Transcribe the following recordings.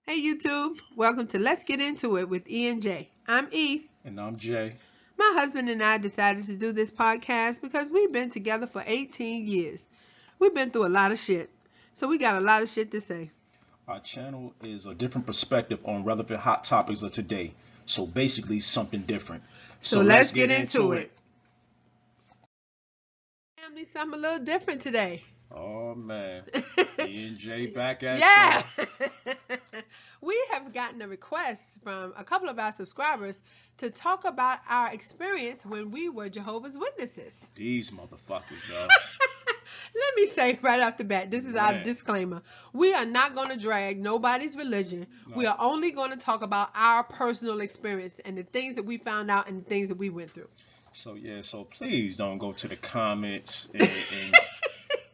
Hey YouTube, welcome to Let's Get Into It with E and J. I'm E. And I'm Jay. My husband and I decided to do this podcast because we've been together for 18 years. We've been through a lot of shit, so we got a lot of shit to say. Our channel is a different perspective on relevant hot topics of today. So basically something different. So let's get into it. Family, something a little different today. Oh man. E and J back at Yeah. We have gotten a request from a couple of our subscribers to talk about our experience when we were Jehovah's Witnesses. These motherfuckers, yo. Let me say right off the bat, this is our disclaimer. We are not going to drag nobody's religion. No. We are only going to talk about our personal experience and the things that we found out and the things that we went through. So please don't go to the comments and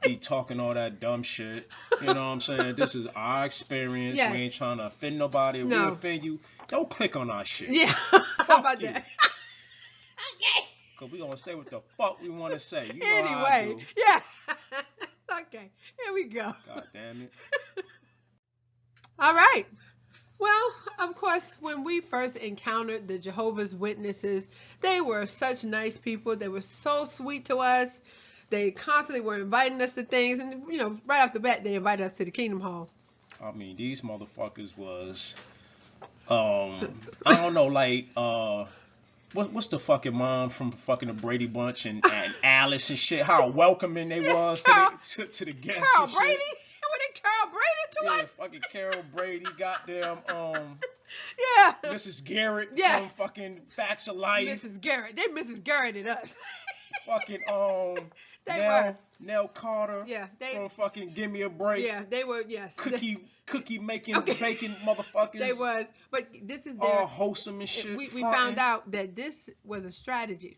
be talking all that dumb shit. You know what I'm saying? This is our experience. Yes. We ain't trying to offend nobody. If we offend you, don't click on our shit. Yeah. How about that? Okay. Because we going to say what the fuck we want to say. You know anyway, how I do. Yeah. Okay. Here we go. God damn it. All right. Well, of course, when we first encountered the Jehovah's Witnesses, they were such nice people. They were so sweet to us. They constantly were inviting us to things. And, you know, right off the bat, they invited us to the Kingdom Hall. I mean, these motherfuckers was, I don't know, like, what's the fucking mom from fucking the Brady Bunch and Alice and shit? How welcoming they was to the guests. Carol and Brady? Shit. What did Carol Brady to us? Yeah, fucking Carol Brady, goddamn, yeah. Mrs. Garrett from fucking Facts of Life. Mrs. Garrett. They Mrs. Garrett at us. Fucking, Nell Carter. Yeah, from fucking Give Me a Break. Yeah, they were, yes. Cookie making, bacon motherfuckers. They was, but this is all wholesome and shit. We found out that this was a strategy.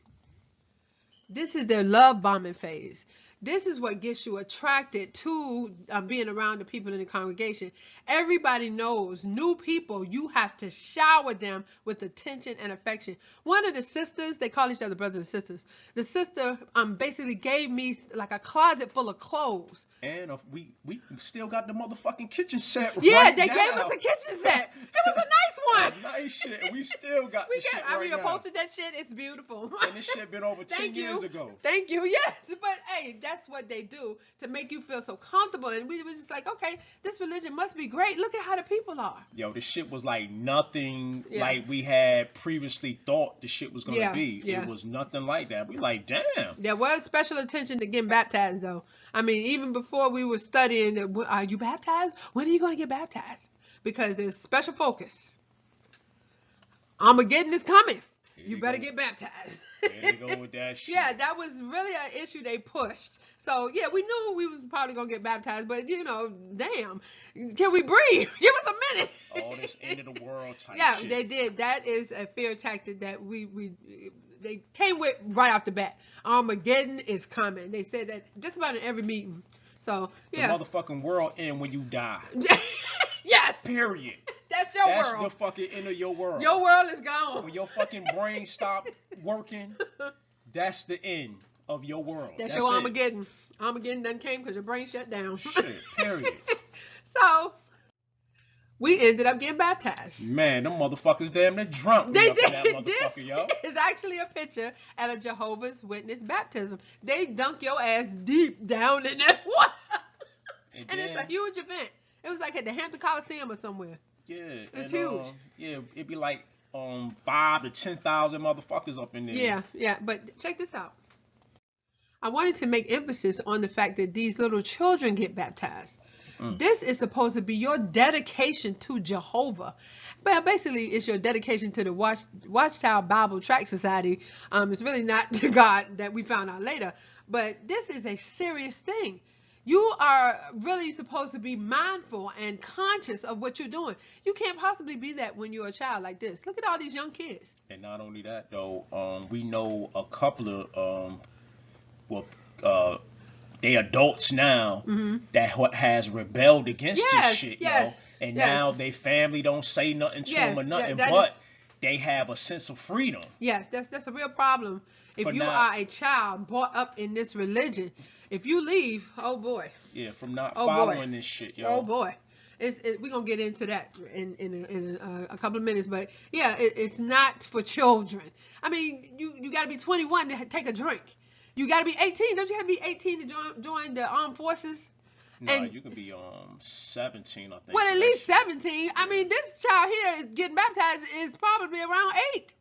This is their love bombing phase. This is what gets you attracted to being around the people in the congregation. Everybody knows new people, you have to shower them with attention and affection. One of the sisters, they call each other brothers and sisters. The sister basically gave me like a closet full of clothes. And we still got the motherfucking kitchen set. Yeah, right they now. gave us a kitchen set. It was a nice one. Nice shit. And we still got the shit right now. I posted that shit. It's beautiful. And this shit been over 10 years ago. Thank you. Yes, but hey, that's what they do to make you feel so comfortable. And we were just like, okay, this religion must be great. Look at how the people are. Yo, this shit was like nothing like we had previously thought the shit was gonna be. Yeah. It was nothing like that. We like, damn. There was special attention to getting baptized, though. I mean, even before we were studying, are you baptized? When are you going to get baptized? Because there's special focus. Armageddon is coming. You better get baptized. There you go with that shit. Yeah, that was really an issue they pushed. So, yeah, we knew we was probably going to get baptized, but, you know, damn. Can we breathe? Give us a minute. All this end of the world type Yeah, shit. they did. That is a fear tactic that they came with right off the bat. Armageddon is coming. They said that just about in every meeting. So, yeah. The motherfucking world end when you die. Yes. Period. That's your world. That's the fucking end of your world. Your world is gone. When your fucking brain stop working, that's the end of your world. That's your Armageddon. Armageddon done came because your brain shut down. Shit, period. So, we ended up getting baptized. Man, them motherfuckers damn near drunk. They did. This is actually a picture at a Jehovah's Witness baptism. They dunk your ass deep down in that water. And it's a huge event. It was like at the Hampton Coliseum or somewhere. Yeah. It's huge. Yeah, it'd be like 5,000 to 10,000 motherfuckers up in there. Yeah. But check this out. I wanted to make emphasis on the fact that these little children get baptized. This is supposed to be your dedication to Jehovah. But basically, it's your dedication to the Watchtower Bible Tract Society. It's really not to God, that we found out later. But this is a serious thing. You are really supposed to be mindful and conscious of what you're doing. You can't possibly be that when you're a child like this. Look at all these young kids. And not only that, though, we know a couple of, they adults now that has rebelled against this shit, yo. And now they family don't say nothing to them or nothing, but they have a sense of freedom. Yes, that's a real problem. If you are a child brought up in this religion, if you leave, oh boy. Yeah, from not following this shit, yo. Oh boy. we're gonna get into that in a couple of minutes, but yeah, it's not for children. I mean, you got to be 21 to take a drink. You got to be 18. Don't you have to be 18 to join the armed forces? No, you can be 17, I think. Well, at least 17. I mean, this child here is getting baptized is probably around 8.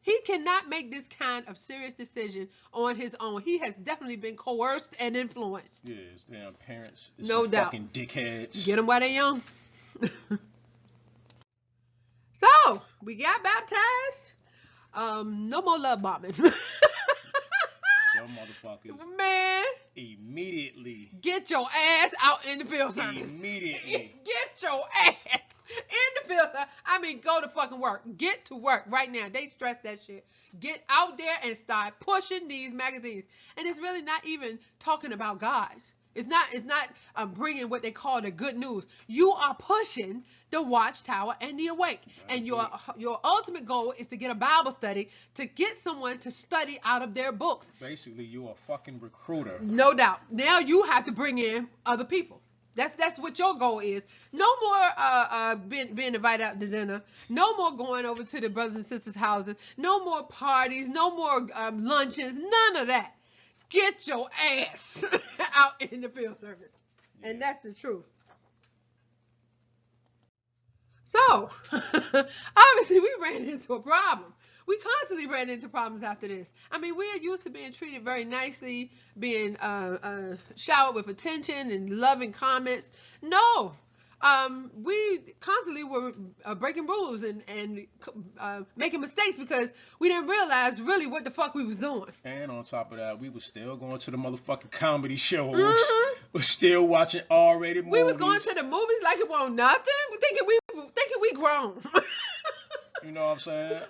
He cannot make this kind of serious decision on his own. He has definitely been coerced and influenced. Yeah, his damn parents. No doubt. Fucking dickheads. Get them while they're young. So, we got baptized. No more love bombing. Yo, motherfuckers. Man. Immediately. Get your ass out in the field service. Immediately. Get your ass in the field service. I mean, go to fucking work. Get to work right now. They stress that shit. Get out there and start pushing these magazines. And it's really not even talking about God. It's not bringing what they call the good news. You are pushing the Watchtower and the Awake. And your ultimate goal is to get a Bible study, to get someone to study out of their books. Basically, you are a fucking recruiter. No doubt. Now you have to bring in other people. That's what your goal is. No more being invited out to dinner. No more going over to the brothers and sisters' houses. No more parties. No more luncheons. None of that. Get your ass out in the field service. Yeah. And that's the truth. So, obviously, we ran into a problem. We constantly ran into problems after this. I mean, we are used to being treated very nicely, being showered with attention and loving comments. No. We constantly were breaking rules and making mistakes because we didn't realize really what the fuck we was doing. And on top of that, we was still going to the motherfucking comedy shows. Mm-hmm. We're still watching R-rated movies. We was going to the movies like it wasn't nothing. Thinking we grown. You know what I'm saying?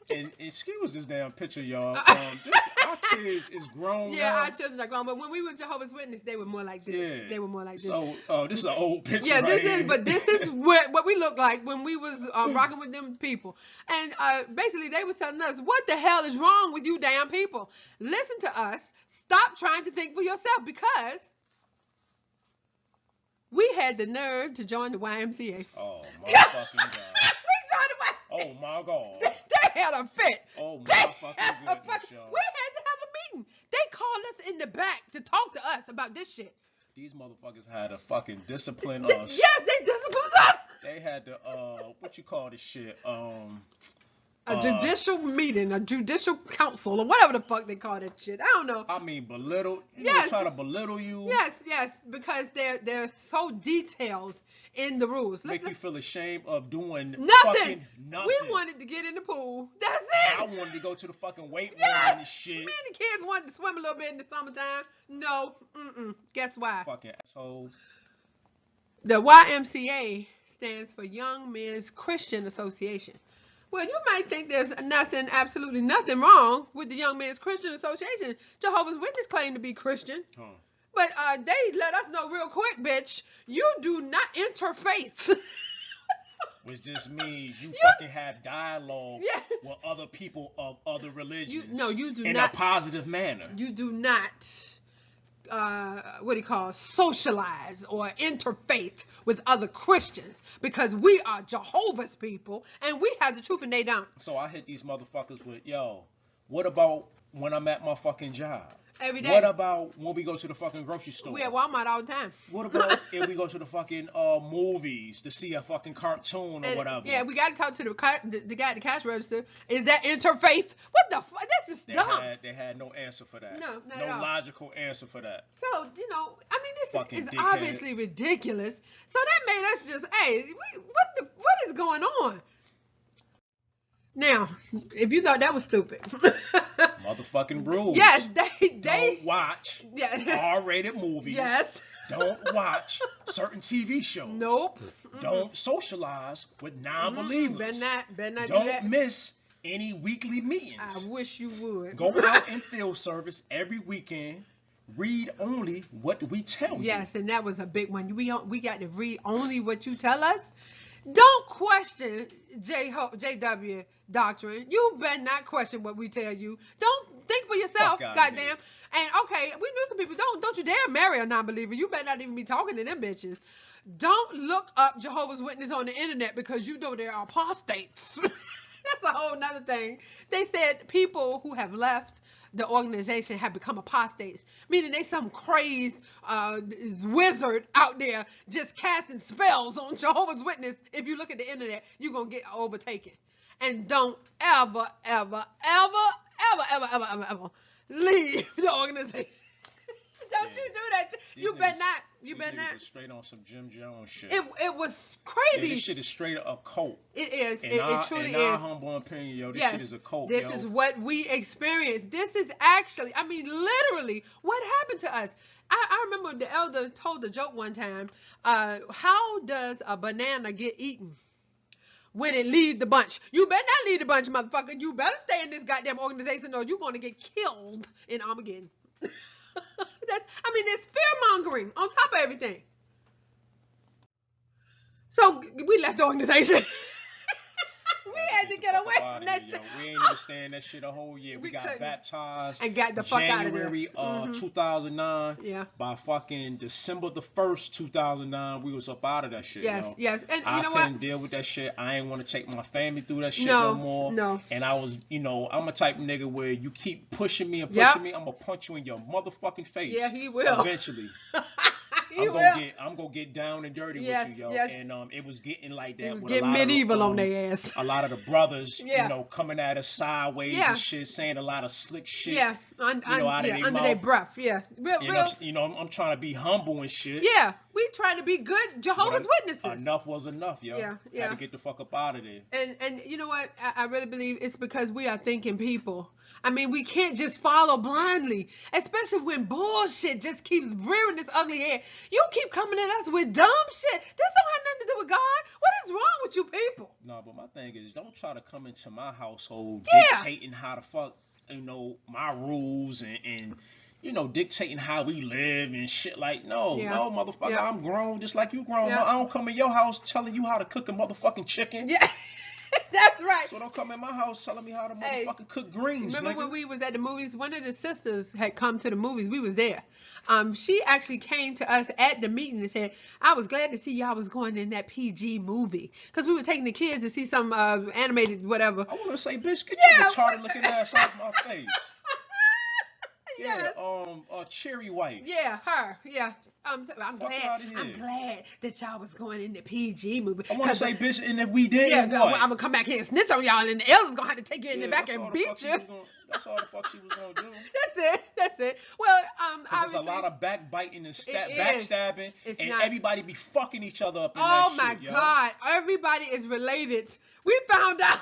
And excuse this damn picture, y'all. Our kids is grown yeah, now. Our children are grown. But when we were Jehovah's Witness, they were more like this. Yeah. They were more like this. So, this is an old picture. Yeah, this is. But this is what we looked like when we was rocking with them people. And basically, they was telling us, "What the hell is wrong with you, damn people? Listen to us. Stop trying to think for yourself because." We had the nerve to join the YMCA. Oh, my fucking God. We joined the YMCA. Oh, my God. They had a fit. Oh, my fucking goodness, y'all. We had to have a meeting. They called us in the back to talk to us about this shit. These motherfuckers had to fucking discipline us. Yes, they disciplined us. They had to, what you call this shit? A judicial meeting, a judicial council, or whatever the fuck they call that shit. I don't know. I mean, belittle. Yes. Try to belittle you. Yes, because they're so detailed in the rules. Make you feel ashamed of doing nothing. Nothing. We wanted to get in the pool. That's it. I wanted to go to the fucking weight room and shit. Me and the kids wanted to swim a little bit in the summertime. No. Guess why? Fucking assholes. The YMCA stands for Young Men's Christian Association. Well, you might think there's absolutely nothing wrong with the Young Men's Christian Association. Jehovah's Witnesses claim to be Christian. But they let us know real quick, bitch, you do not interfaith. Which just means you fucking have dialogue with other people of other religions. You do in not. In a positive manner. You do not. Socialize or interfaith with other Christians because we are Jehovah's people and we have the truth and they don't. So I hit these motherfuckers with, yo, what about when I'm at my fucking job? Every day. What about when we go to the fucking grocery store? We at Walmart all the time. What about if we go to the fucking movies to see a fucking cartoon or whatever? Yeah, we got to talk to the guy at the cash register. Is that interfaith? What the fuck? This is dumb. They had no answer for that. No logical answer for that. So, I mean, this is obviously ridiculous. So that made us just, hey, what is going on? Now, if you thought that was stupid. Motherfucking rules. Yes, they don't watch R-rated movies. Yes. Don't watch certain TV shows. Nope. Don't socialize with non-believers. Better not don't do that. miss any weekly meetings. I wish you would. Go out in field service every weekend. Read only what we tell you. Yes, and that was a big one. We got to read only what you tell us. Don't question JW doctrine. You better not question what we tell you. Don't think for yourself, goddamn. And okay, we knew some people. Don't you dare marry a non-believer. You better not even be talking to them bitches. Don't look up Jehovah's Witness on the internet because you know there are apostates. That's a whole nother thing. They said people who have left the organization have become apostates, meaning they some crazed wizard out there just casting spells on Jehovah's Witness. If you look at the internet, you're going to get overtaken. And don't ever, ever, ever, ever, ever, ever, ever, ever leave the organization. Don't you do that. You better not. You better not. Straight on some Jim Jones shit. It was crazy. This shit is straight a cult. It is. It truly in is. our humble opinion, yo, this shit is a cult. This is what we experienced. This is actually, I mean, literally what happened to us. I remember the elder told the joke one time. How does a banana get eaten? When it leaves the bunch. You better not leave the bunch, motherfucker. You better stay in this goddamn organization or you're going to get killed in Armageddon. There's fear-mongering on top of everything. So we left the organization. We had to get away from that shit. We ain't understand that shit a whole year. We got baptized and got the fuck out of there. January 2009. Yeah. By fucking December the 1st, 2009, we was up out of that shit. Yes, yo. yes. And I you know what? couldn't deal with that shit. I ain't want to take my family through that shit no more. No. And I was, I'm a type of nigga where you keep pushing me and pushing me, I'm gonna punch you in your motherfucking face. Yeah, he will. Eventually. I'm gonna get down and dirty with you, yo. Yes. And it was getting like that. It was with getting medieval on their ass. A lot of the brothers, coming at us sideways and shit, saying a lot of slick shit. Yeah, under their breath. Yeah, I'm trying to be humble and shit. Yeah, we trying to be good Jehovah's Witnesses. Enough was enough, yo. Yeah. Had to get the fuck up out of there. And you know what? I really believe it's because we are thinking people. I mean, we can't just follow blindly, especially when bullshit just keeps rearing its ugly head. You keep coming at us with dumb shit. This don't have nothing to do with God. What is wrong with you people? No, but my thing is, don't try to come into my household dictating how the fuck, my rules and dictating how we live and shit. Like, no, motherfucker, I'm grown just like you grown. I don't come in your house telling you how to cook a motherfucking chicken. Yeah. That's right. So don't come in my house telling me how to motherfucking cook greens. Remember when we was at the movies? One of the sisters had come to the movies. We was there. She actually came to us at the meeting and said, I was glad to see y'all was going in that PG movie. Because we were taking the kids to see some animated whatever. I want to say, bitch, get your retarded looking ass off my face. Cherry White. Yeah, her. Yeah, I'm glad that y'all was going in the PG movie. I want to say, bitch, and if we did, I'm gonna come back here and snitch on y'all, and the elders gonna have to take you in the back and beat you. That's all the fuck she was gonna do. That's it. Well, obviously, there's a lot of backbiting and backstabbing, and everybody be fucking each other up in that shit. Oh my God, everybody is related. We found out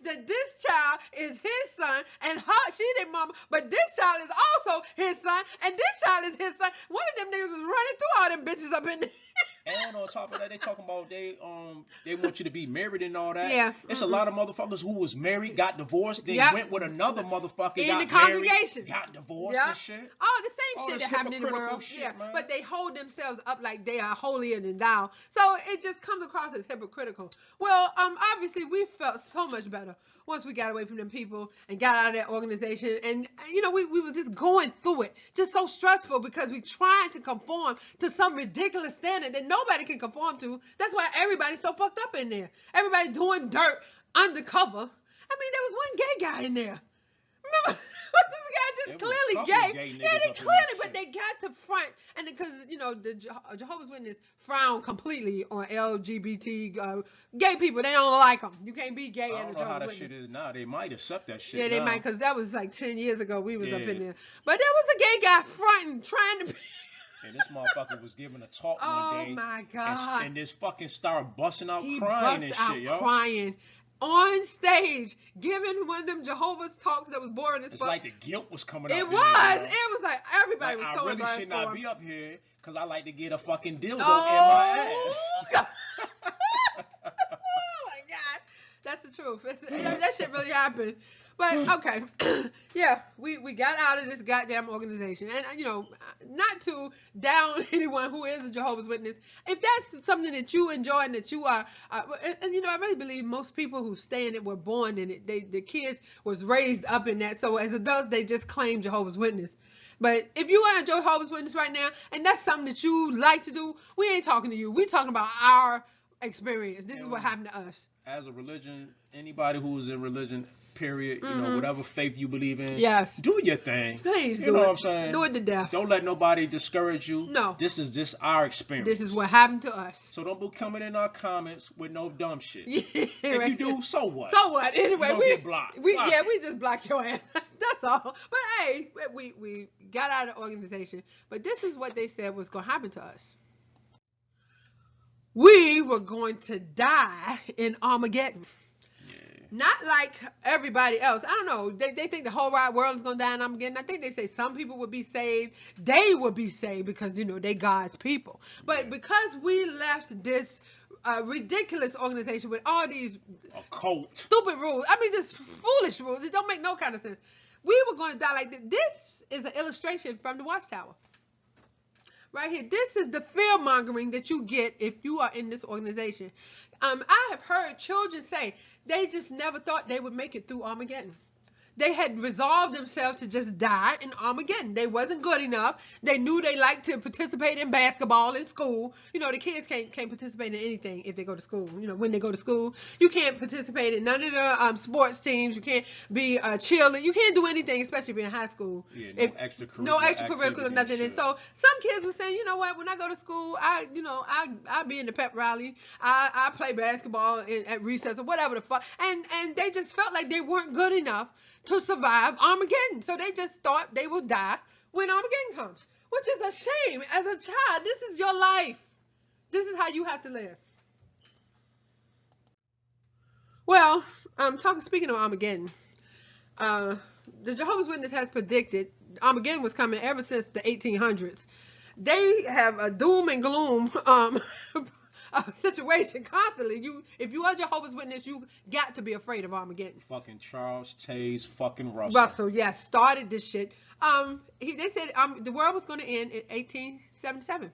that this child is his son and she their mama, but this child is also his son and this child is his son. One of them niggas was running through all them bitches up in there. And on top of that, they talking about they want you to be married and all that. Yeah. It's a lot of motherfuckers who was married, got divorced, then went with another motherfucker, in got the congregation, married, got divorced and shit. Oh, the same shit that happened in the world. Shit, man. But they hold themselves up like they are holier than thou. So it just comes across as hypocritical. Well, obviously we felt so much better once we got away from them people and got out of that organization. And, we were just going through it. Just so stressful because we trying to conform to some ridiculous standard that nobody can conform to. That's why everybody's so fucked up in there. Everybody doing dirt undercover. I mean, there was one gay guy in there. Remember? This guy just clearly gay. Yeah, they clearly, but they got to front. And because, the Jehovah's Witness frown completely on LGBT gay people. They don't like them. You can't be gay and a Jehovah's Witness. I don't know how that shit is now. They might accept that shit. Yeah, they might, because that was like 10 years ago we was up in there. But there was a gay guy fronting, trying to be... And this motherfucker was giving a talk one day. Oh my God. And this fucking started busting out he crying and shit, yo. Crying. On stage, giving one of them Jehovah's talks that was boring as fuck. It's like the guilt was coming out. It was like everybody was so embarrassed. I really should not be up here because I like to get a fucking dildo in my ass. Oh my God. That's the truth. That shit really happened. But okay, we got out of this goddamn organization, and not to down anyone who is a Jehovah's Witness. If that's something that you enjoy and that you are, I really believe most people who stay in it were born in it. The kids was raised up in that, so as adults they just claim Jehovah's Witness. But if you are a Jehovah's Witness right now, and that's something that you like to do, we ain't talking to you. We talking about our experience. This is what happened to us. As a religion, anybody who's in religion, period, you know, whatever faith you believe in, yes, do your thing. Please you do know it. What I'm saying? Do it to death. Don't let nobody discourage you. No. This is just our experience. This is what happened to us. So don't be coming in our comments with no dumb shit. Yeah, if you do, so what? So what? Anyway, we get blocked. We just blocked your ass. That's all. But hey, we got out of the organization. But this is what they said was going to happen to us. We were going to die in Armageddon. Not like everybody else. I don't know. They think the whole wide world is going to die in Armageddon. I think they say some people would be saved. They would be saved because, you know, they God's people. But because we left this ridiculous organization with all these stupid rules. I mean, just foolish rules. It don't make no kind of sense. We were going to die like this. This is an illustration from the Watchtower. Right here. This is the fear mongering that you get if you are in this organization. I have heard children say they just never thought they would make it through Armageddon. They had resolved themselves to just die in Armageddon. They wasn't good enough. They knew they liked to participate in basketball in school. You know, the kids can't participate in anything if they go to school. You know, when they go to school, you can't participate in none of the sports teams. You can't be a cheerleader. You can't do anything, especially if you're in high school. Yeah, no extracurricular, nothing. And so some kids were saying, you know what, when I go to school, I be in the pep rally. I play basketball at recess or whatever the fuck. And they just felt like they weren't good enough to survive Armageddon. So they just thought they would die when Armageddon comes, which is a shame. As a child, this is your life. This is how you have to live. Well, speaking of Armageddon, the Jehovah's Witness has predicted Armageddon was coming ever since the 1800s. They have a doom and gloom situation constantly. If you are Jehovah's Witness, you got to be afraid of Armageddon. Fucking Charles Taze fucking Russell, yes, started this shit. They said the world was going to end in 1877.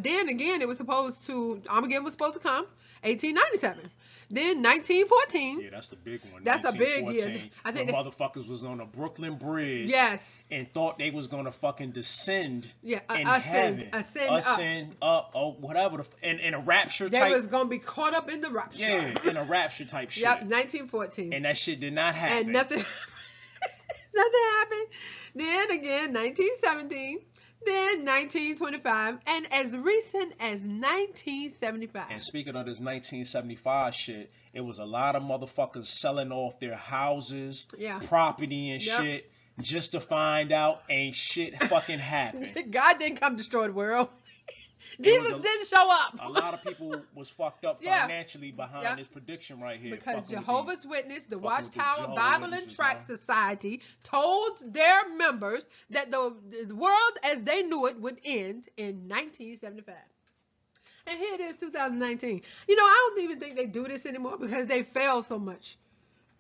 Then again, Armageddon was supposed to come 1897. Then 1914. Yeah, that's the big one. That's a big year. I think the motherfuckers was on a Brooklyn Bridge. Yes. And thought they was gonna fucking descend. Yeah, ascend up, or whatever. In a rapture type. They was gonna be caught up in the rapture. Yeah, in a rapture type shit. Yep, 1914. And that shit did not happen. And nothing happened. Then again, 1917. Then 1925, and as recent as 1975. And speaking of this 1975 shit, it was a lot of motherfuckers selling off their houses, property and shit, just to find out ain't shit fucking happened. God didn't come destroy the world. Jesus didn't show up. A lot of people was fucked up financially behind this prediction right here. Because Jehovah's Witness, the Watchtower Bible and Tract Society, told their members that the world as they knew it would end in 1975. And here it is, 2019. You know, I don't even think they do this anymore because they fail so much.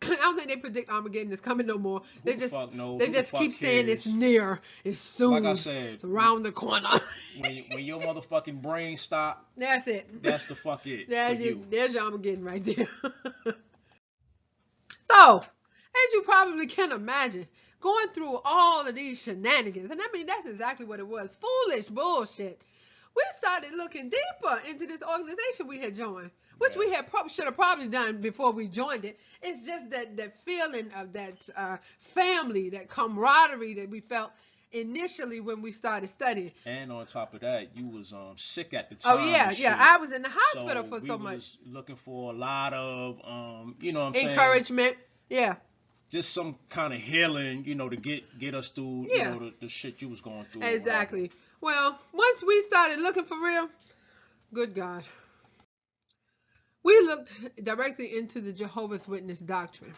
I don't think they predict Armageddon is coming no more. They just keep saying it's near, it's soon, like I said, it's around the corner. when your motherfucking brain stop, that's it. That's the fuck it. There's your Armageddon right there. So, as you probably can imagine, going through all of these shenanigans, and I mean that's exactly what it was, foolish bullshit. We started looking deeper into this organization we had joined, which we had should have probably done before we joined it. It's just that feeling of that family, that camaraderie that we felt initially when we started studying. And on top of that, you was sick at the time. Oh yeah. I was in the hospital for so much. Was looking for a lot of encouragement. Yeah. Just some kind of healing, to get us through, the shit you was going through. Exactly. Well, once we started looking for real, good God, we looked directly into the Jehovah's Witness doctrine.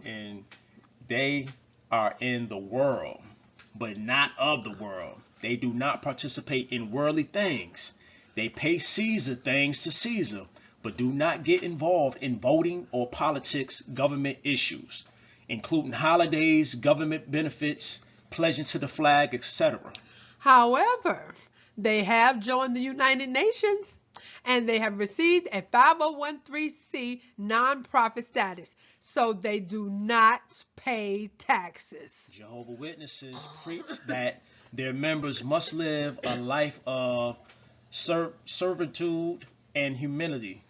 And they are in the world, but not of the world. They do not participate in worldly things. They pay Caesar things to Caesar, but do not get involved in voting or politics, government issues, including holidays, government benefits, pledging to the flag, etc. However, they have joined the United Nations and they have received a 501c nonprofit status, so they do not pay taxes. Jehovah Witnesses preach that their members must live a life of servitude and humility.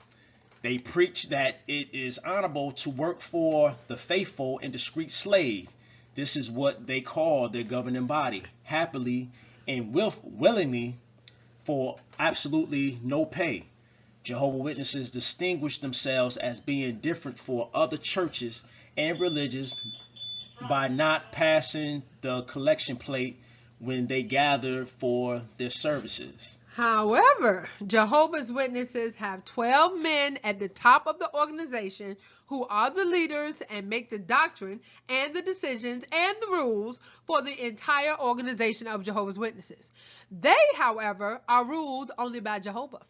They preach that it is honorable to work for the faithful and discreet slave. This is what they call their governing body, happily and willingly, for absolutely no pay. Jehovah Witnesses distinguish themselves as being different for other churches and religions by not passing the collection plate when they gather for their services. However, Jehovah's Witnesses have 12 men at the top of the organization who are the leaders and make the doctrine and the decisions and the rules for the entire organization of Jehovah's Witnesses. They, however, are ruled only by Jehovah.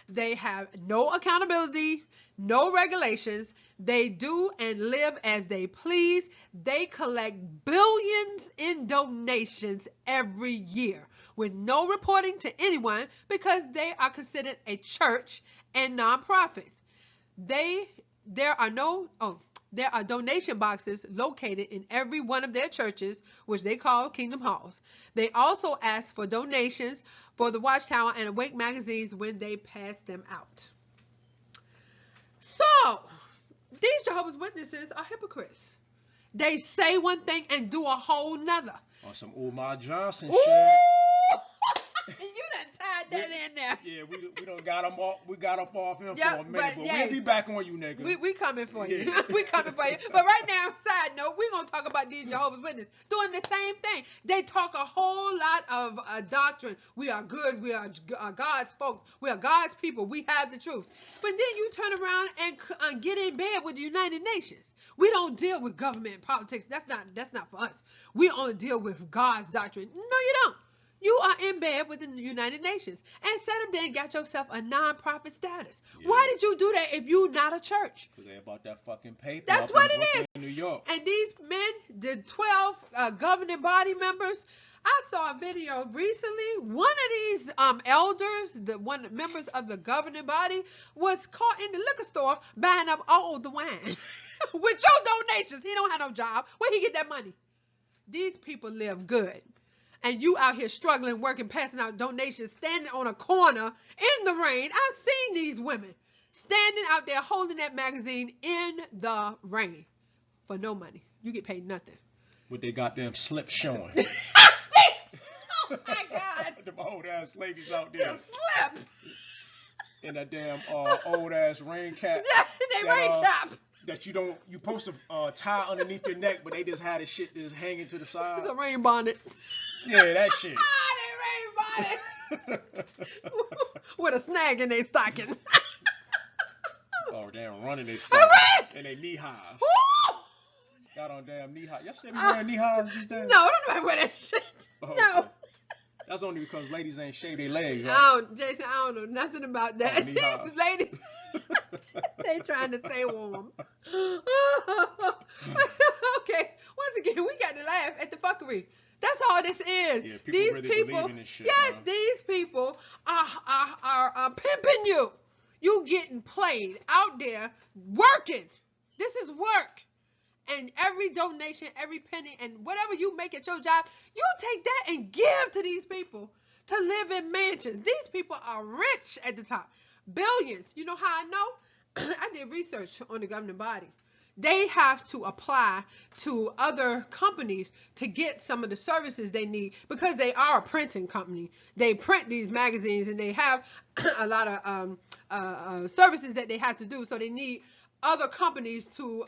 They have no accountability, no regulations. They do and live as they please. They collect billions in donations every year with no reporting to anyone because they are considered a church and nonprofit. There are donation boxes located in every one of their churches, which they call Kingdom Halls. They also ask for donations for the Watchtower and Awake magazines when they pass them out. So, these Jehovah's Witnesses are hypocrites. They say one thing and do a whole nother. On some Umar Johnson Ooh! shit. You done tied that in there. Yeah, we done got him off. We got up off him Yep, for a minute, but yeah, we'll be back on you, nigga. We coming for you. Yeah. We coming for you. But right now, side note, we're going to talk about these Jehovah's Witnesses doing the same thing. They talk a whole lot of doctrine. We are good. We are God's folks. We are God's people. We have the truth. But then you turn around and get in bed with the United Nations. We don't deal with government and politics. That's not for us. We only deal with God's doctrine. No, you don't. You are in bed with the United Nations and set up there and got yourself a non-profit status. Yeah. Why did you do that if you're not a church? Because they about that fucking paper. That's what it is. New York. And these men, the 12 governing body members, I saw a video recently. One of these elders, members of the governing body, was caught in the liquor store buying up all the wine with your donations. He don't have no job. Where he get that money? These people live good. And you out here struggling, working, passing out donations, standing on a corner in the rain. I've seen these women standing out there holding that magazine in the rain for no money. You get paid nothing. With their goddamn slip showing. Oh my God. Them old ass ladies out there. The slip. In that damn old ass rain cap. Yeah, rain cap. That you supposed to tie underneath your neck, but they just had the shit just hanging to the side. It's a rain bonnet. Yeah, that shit. That rain bonnet. With a snag in their stocking. Oh, damn, running their stocking. And they knee highs. Woo! Got on damn knee highs. Y'all still be wearing knee highs these days? No, don't wear that shit. Oh, no. Okay. That's only because ladies ain't shave their legs. Right? Jason, I don't know nothing about that. These ladies, they trying to stay warm. Okay, once again, we got to laugh at the fuckery. That's all this is. Yeah, these really people, believe in this shit, yes, man. these people are pimping you. You getting played out there working. This is work. And every donation, every penny, and whatever you make at your job, you take that and give to these people to live in mansions. These people are rich at the top. Billions. You know how I know? I did research on the governing body. They have to apply to other companies to get some of the services they need because they are a printing company. They print these magazines and they have a lot of services that they have to do. So they need other companies to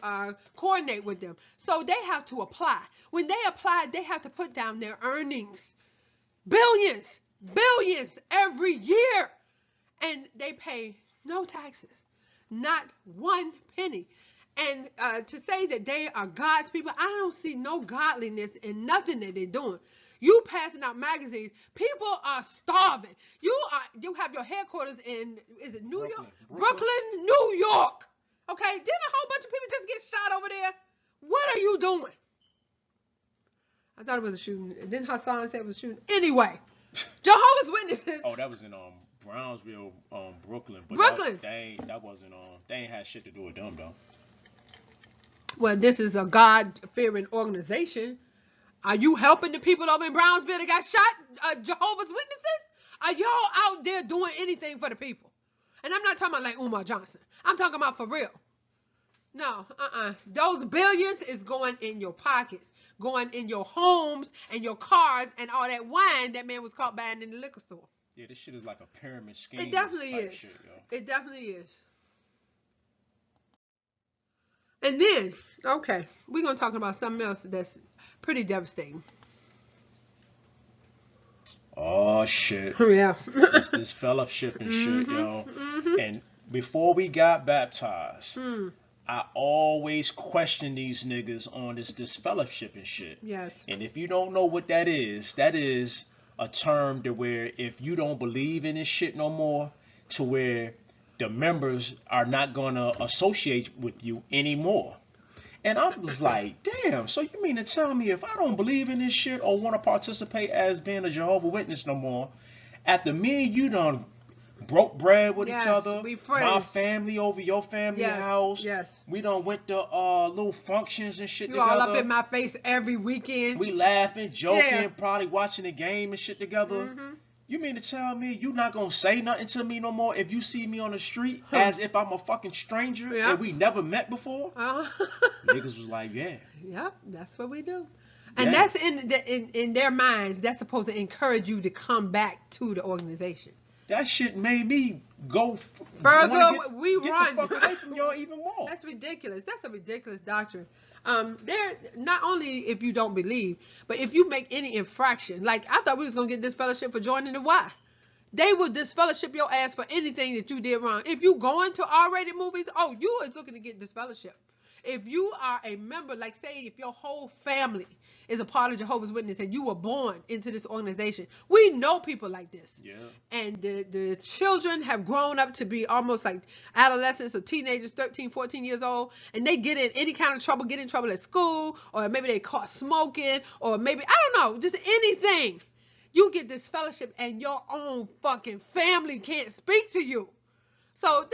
coordinate with them. So they have to apply. When they apply, they have to put down their earnings. Billions every year. And they pay no taxes. Not one penny. And to say that they are God's people, I don't see no godliness in nothing that they're doing. You passing out magazines. People are starving. You have your headquarters in, is it New York? Brooklyn, New York. Okay, didn't a whole bunch of people just get shot over there? What are you doing? I thought it was a shooting. And then Hassan said it was a shooting. Anyway, Jehovah's Witnesses. Oh, that was in Brownsville, Brooklyn, but Brooklyn. that wasn't they ain't had shit to do with them though. Well, this is a God-fearing organization. Are you helping the people over in Brownsville that got shot? Jehovah's Witnesses? Are y'all out there doing anything for the people? And I'm not talking about like Umar Johnson. I'm talking about for real. No, Those billions is going in your pockets, going in your homes and your cars and all that wine that man was caught buying in the liquor store. Yeah, this shit is like a pyramid scheme. It definitely is. Shit, yo. It definitely is. And then, okay, we're going to talk about something else that's pretty devastating. Oh, shit. Yeah. this fellowship and shit, yo. And before we got baptized, I always question these niggas on this fellowship and shit. Yes. And if you don't know what that is a term to where if you don't believe in this shit no more, to where the members are not gonna associate with you anymore. And I was like, damn, so you mean to tell me if I don't believe in this shit or want to participate as being a Jehovah Witness no more, after me and you done broke bread with each other, we friends. My family over your family house, we done went to little functions and shit together. You all up in my face every weekend. We laughing, joking, probably watching the game and shit together. You mean to tell me you not gonna say nothing to me no more if you see me on the street as if I'm a fucking stranger and we never met before? Niggas was like, yeah. Yep, that's what we do. And that's in their minds, that's supposed to encourage you to come back to the organization. That shit made me go further. We get run the fuck away from y'all even more. That's ridiculous. That's a ridiculous doctrine. There, not only if you don't believe, but if you make any infraction, like I thought we was gonna get this fellowship for joining the Y. They will disfellowship your ass for anything that you did wrong. If you going to R-rated movies, you is looking to get disfellowship. If you are a member, like say if your whole family is a part of Jehovah's Witness and you were born into this organization, we know people like this. Yeah. And the children have grown up to be almost like adolescents or teenagers, 13, 14 years old, and they get in any kind of trouble, get in trouble at school, or maybe they caught smoking, or maybe, I don't know, just anything. You get this fellowship and your own fucking family can't speak to you. So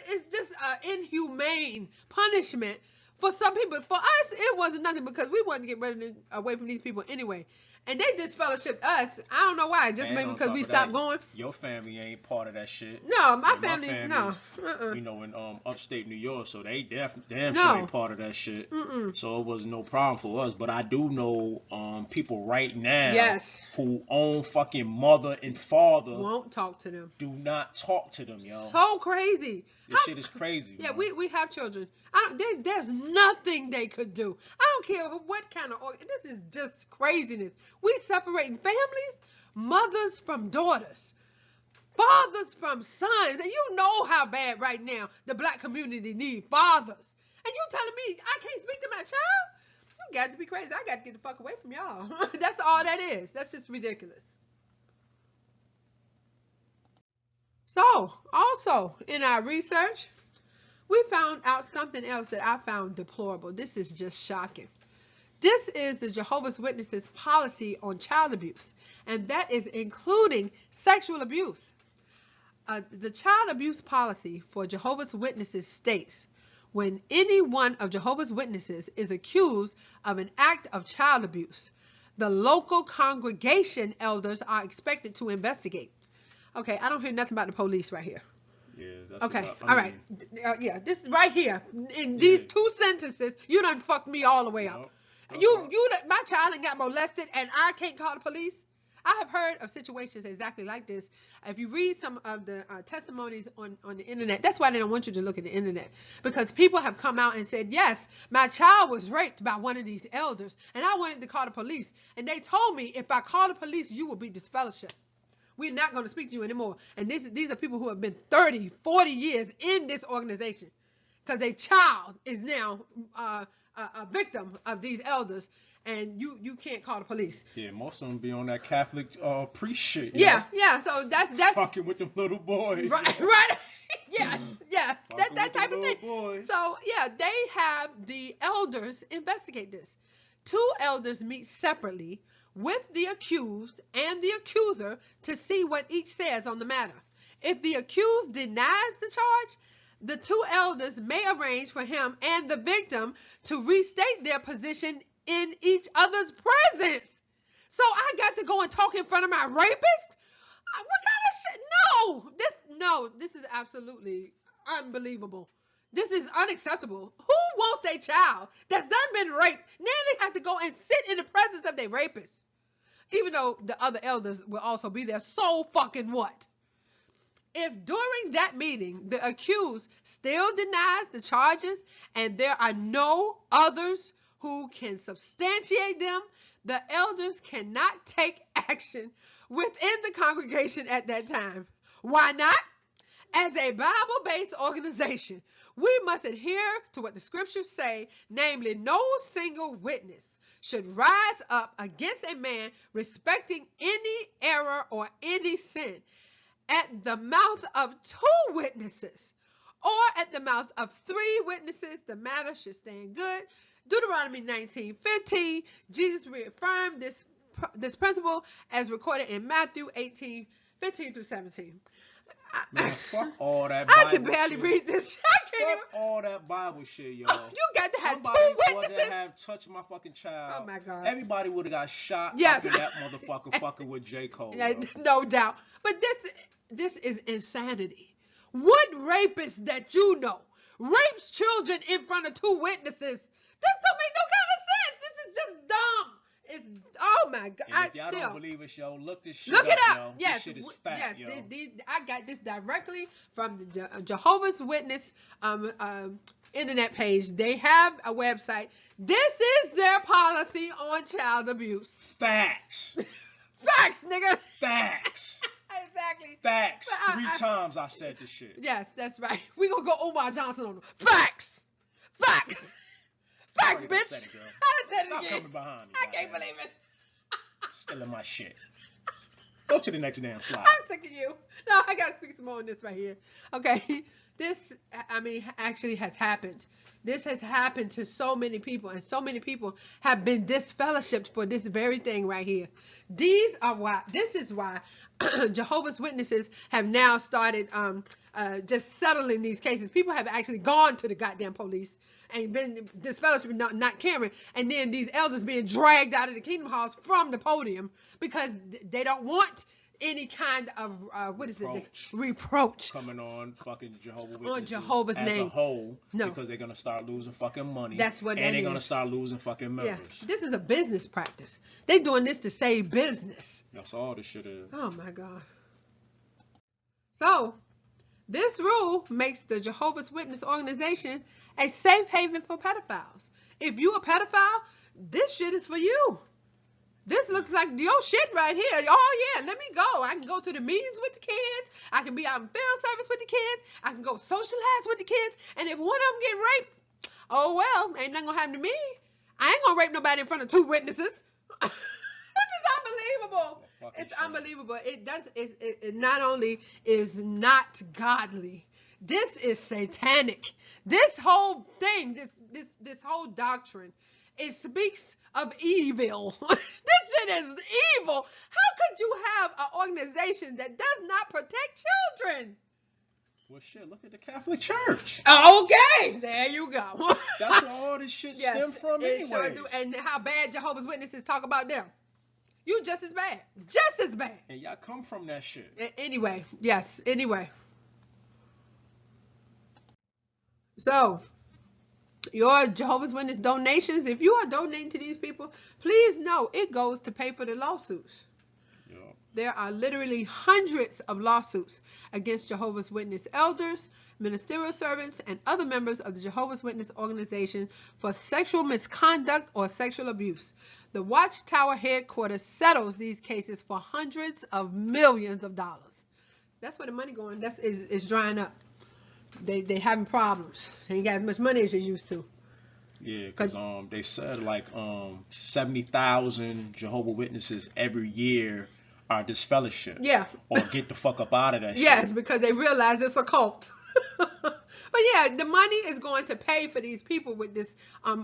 it's just an inhumane punishment for some people. For us, it wasn't nothing because we wanted to get away from these people anyway. And they disfellowshipped us. I don't know why. Just maybe because we stopped going. Your family ain't part of that shit. No, my family, no. You know, in upstate New York, so they damn sure ain't part of that shit. So it was no problem for us. But I do know people right now who own fucking mother and father won't talk to them. Do not talk to them, yo. So crazy. This shit is crazy. Yeah, we have children. There's nothing they could do. I don't care what kind of. This is just craziness. We separating families, mothers from daughters, fathers from sons, and you know how bad right now the black community need fathers. And you telling me I can't speak to my child? You got to be crazy. I got to get the fuck away from y'all. That's all that is. That's just ridiculous. So, also in our research, we found out something else that I found deplorable. This is just shocking. This is the Jehovah's Witnesses policy on child abuse, and that is including sexual abuse. The child abuse policy for Jehovah's Witnesses states, when any one of Jehovah's Witnesses is accused of an act of child abuse, the local congregation elders are expected to investigate. Okay, I don't hear nothing about the police right here. Yeah, that's okay. All right. Yeah, this right here in these two sentences, you done fucked me all the way up. My child got molested, and I can't call the police. I have heard of situations exactly like this. If you read some of the testimonies on the internet, that's why they don't want you to look at the internet, because people have come out and said, yes, my child was raped by one of these elders, and I wanted to call the police, and they told me if I call the police, you will be disfellowshipped. We're not going to speak to you anymore. And these are people who have been 30, 40 years in this organization because a child is now a victim of these elders, and you can't call the police. Yeah, most of them be on that Catholic priest shit. Yeah. So that's fucking with them little boys. Right. Yeah. That type of thing. Boys. So yeah, they have the elders investigate this. 2 elders meet separately with the accused and the accuser to see what each says on the matter. If the accused denies the charge, the two elders may arrange for him and the victim to restate their position in each other's presence. So I got to go and talk in front of my rapist? What kind of shit? No, this is absolutely unbelievable. This is unacceptable. Who wants a child that's done been raped? Now they have to go and sit in the presence of their rapist. Even though the other elders will also be there. So fucking what? If during that meeting the accused still denies the charges and there are no others who can substantiate them, the elders cannot take action within the congregation at that time. Why not? As a Bible-based organization, we must adhere to what the scriptures say, namely, no single witness should rise up against a man respecting any error or any sin. At the mouth of two witnesses or at the mouth of three witnesses, the matter should stand good. Deuteronomy 19:15, Jesus reaffirmed this principle as recorded in Matthew 18:15 through 17. Man, fuck all that Bible I can barely shit. read this. I can't Fuck all that Bible shit, yo. You got to have Somebody two would witnesses. have touched my fucking child. Oh my God. Everybody would have got shot. Yes. After that motherfucker fucking with J. Cole. No doubt. But this is insanity. What rapist that you know rapes children in front of two witnesses? This don't make no kind of sense. This is just dumb. It's, oh my God. And if y'all don't believe it, yo, look this shit Look it up. yo. Yes. This shit is fact, yes. yo. I got this directly from the Jehovah's Witness internet page. They have a website. This is their policy on child abuse. Facts. Facts, nigga. Facts. Exactly. Facts. Three times I said this shit. Yes, that's right. We gonna go Omar Johnson on them. Facts. Facts. Facts, bitch. Said it, girl. I done said it Stop again. coming behind me. I can't believe it. Stealing my shit. Go to the next damn slide. I'm sick of you. No, I gotta speak some more on this right here. Okay, this, I mean, actually has happened. This has happened to so many people, and so many people have been disfellowshipped for this very thing right here. This is why Jehovah's Witnesses have now started just settling these cases. People have actually gone to the goddamn police and been disfellowshipped, not caring, and then these elders being dragged out of the Kingdom Halls from the podium because they don't want any kind of reproach coming on fucking Jehovah's Witnesses on Jehovah's as name. A whole, no, because they're gonna start losing fucking money. That's what and that they're is. Gonna start losing fucking members. Yeah, this is a business practice. They doing this to save business. That's all this shit is. Oh my God. So this rule makes the Jehovah's Witness organization a safe haven for pedophiles. If you a pedophile, this shit is for you. This looks like your shit right here. Oh yeah, let me go. I can go to the meetings with the kids. I can be out in field service with the kids. I can go socialize with the kids. And if one of them get raped, oh well, ain't nothing gonna happen to me. I ain't gonna rape nobody in front of two witnesses. This is unbelievable. It's unbelievable. It not only is not godly, this is satanic. This whole thing, this whole doctrine, it speaks of evil. This shit is evil. How could you have an organization that does not protect children? Well, shit, look at the Catholic Church. Okay, there you go. That's where all this shit stems from anyway. Sure do. And how bad Jehovah's Witnesses talk about them. You just as bad. Just as bad. And y'all come from that shit. Anyway, yes, anyway. So, your Jehovah's Witness donations, if you are donating to these people, please know it goes to pay for the lawsuits. Yeah. There are literally hundreds of lawsuits against Jehovah's Witness elders, ministerial servants, and other members of the Jehovah's Witness organization for sexual misconduct or sexual abuse. The Watchtower headquarters settles these cases for hundreds of millions of dollars. That's where the money going. It's drying up. They having problems. They ain't got as much money as they used to. Yeah, because they said like 70,000 Jehovah's Witnesses every year are disfellowship. Yeah. Or get the fuck up out of that shit. Yes, because they realize it's a cult. But yeah, the money is going to pay for these people with this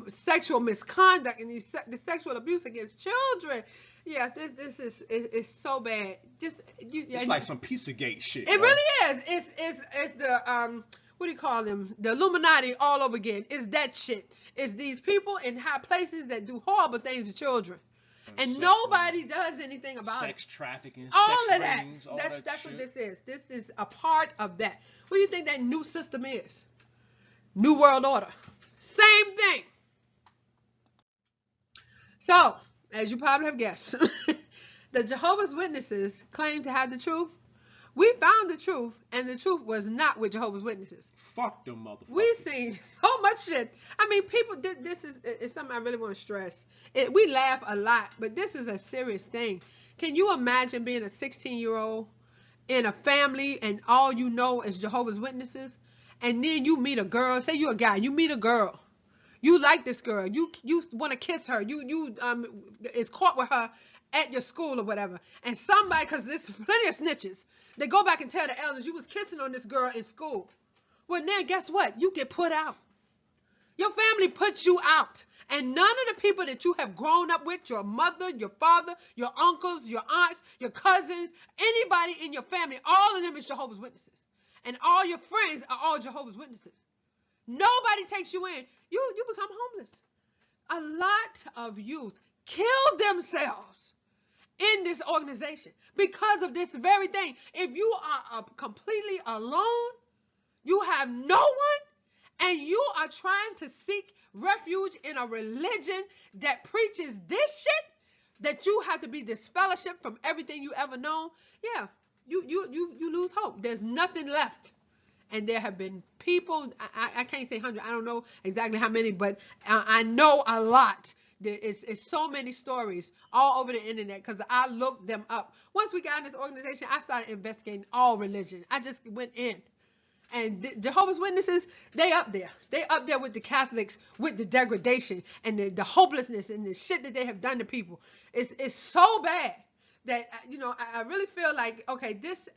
sexual misconduct and the sexual abuse against children. Yeah, this is it's so bad. Just It's like some Pizzagate shit. It really is. It's the what do you call them? The Illuminati all over again. It's that shit. It's these people in high places that do horrible things to children, and nobody does anything about sex trafficking, all sex of that. rings, all That's shit. what this is. This is a part of that. What do you think that new system is? New World Order. Same thing. So, as you probably have guessed, the Jehovah's Witnesses claim to have the truth. We found the truth, and the truth was not with Jehovah's Witnesses. Fuck them motherfuckers. We've seen so much shit. I mean, people, this is something I really want to stress. We laugh a lot, but this is a serious thing. Can you imagine being a 16-year-old in a family and all you know is Jehovah's Witnesses? And then you meet a girl, say you're a guy, you meet a girl. You like this girl. You want to kiss her. You is caught with her at your school or whatever. And somebody, because there's plenty of snitches, they go back and tell the elders you was kissing on this girl in school. Well, now guess what? You get put out. Your family puts you out. And none of the people that you have grown up with, your mother, your father, your uncles, your aunts, your cousins, anybody in your family, all of them is Jehovah's Witnesses. And all your friends are all Jehovah's Witnesses. Nobody takes you in. You become homeless. A lot of youth kill themselves in this organization because of this very thing. If you are completely alone, you have no one, and you are trying to seek refuge in a religion that preaches this shit, that you have to be disfellowshipped from everything you ever known, yeah, you lose hope. There's nothing left. And there have been people, I can't say 100, I don't know exactly how many, but I know a lot. It's so many stories all over the internet because I looked them up. Once we got in this organization, I started investigating all religion. I just went in. And Jehovah's Witnesses, they up there. They up there with the Catholics, with the degradation and the hopelessness and the shit that they have done to people. It's so bad that, I really feel like, okay, this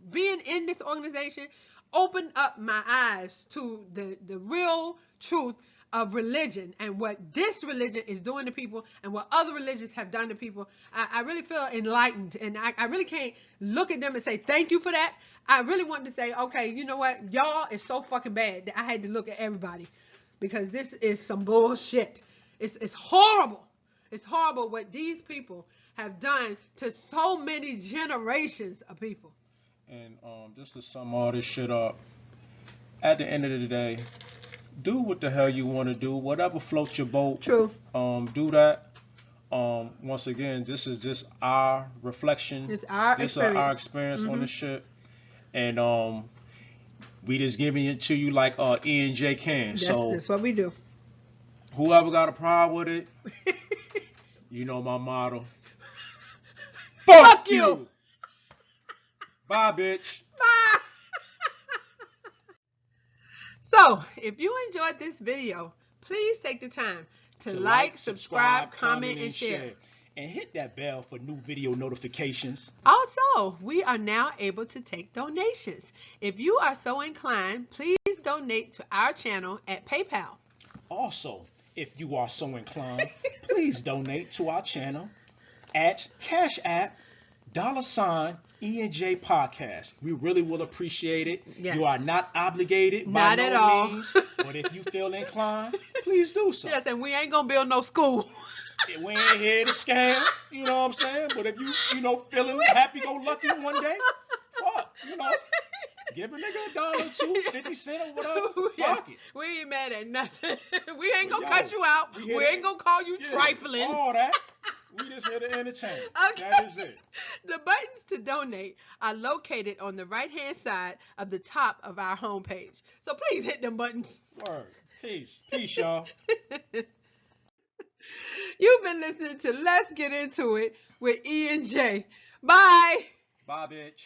being in this organization opened up my eyes to the real truth of religion and what this religion is doing to people and what other religions have done to people. I really feel enlightened, and I really can't look at them and say thank you for that. I really wanted to say, okay, you know what? Y'all is so fucking bad that I had to look at everybody because this is some bullshit. It's horrible. It's horrible what these people have done to so many generations of people. And just to sum all this shit up, at the end of the day, do what the hell you want to do. Whatever floats your boat. True. Do that. Once again, this is just our reflection. It's our experience. Our experience on this shit. And we just giving it to you like E and J can. That's what we do. Whoever got a problem with it, you know my motto. Fuck you! Bye, bitch. Bye. So, if you enjoyed this video, please take the time to like, subscribe, comment, and share. And hit that bell for new video notifications. Also, we are now able to take donations. If you are so inclined, please donate to our channel at PayPal. Also, if you are so inclined, please donate to our channel at Cash App $ E&J Podcast. We really will appreciate it. Yes. You are not obligated not by at no all. means, but if you feel inclined, please do so. Yes, and we ain't gonna build no school. We ain't here to scam, you know what I'm saying? But if you feeling happy-go-lucky one day, fuck, give a nigga $1, $2, 50 cents or whatever. Yes. Fuck it. We ain't mad at nothing. We ain't gonna cut you out. We ain't gonna call you trifling. All that. We just here to entertain. Okay. That is it. The buttons to donate are located on the right-hand side of the top of our homepage. So please hit them buttons. Word. Peace. Peace, y'all. You've been listening to Let's Get Into It with E and J. Bye. Bye, bitch.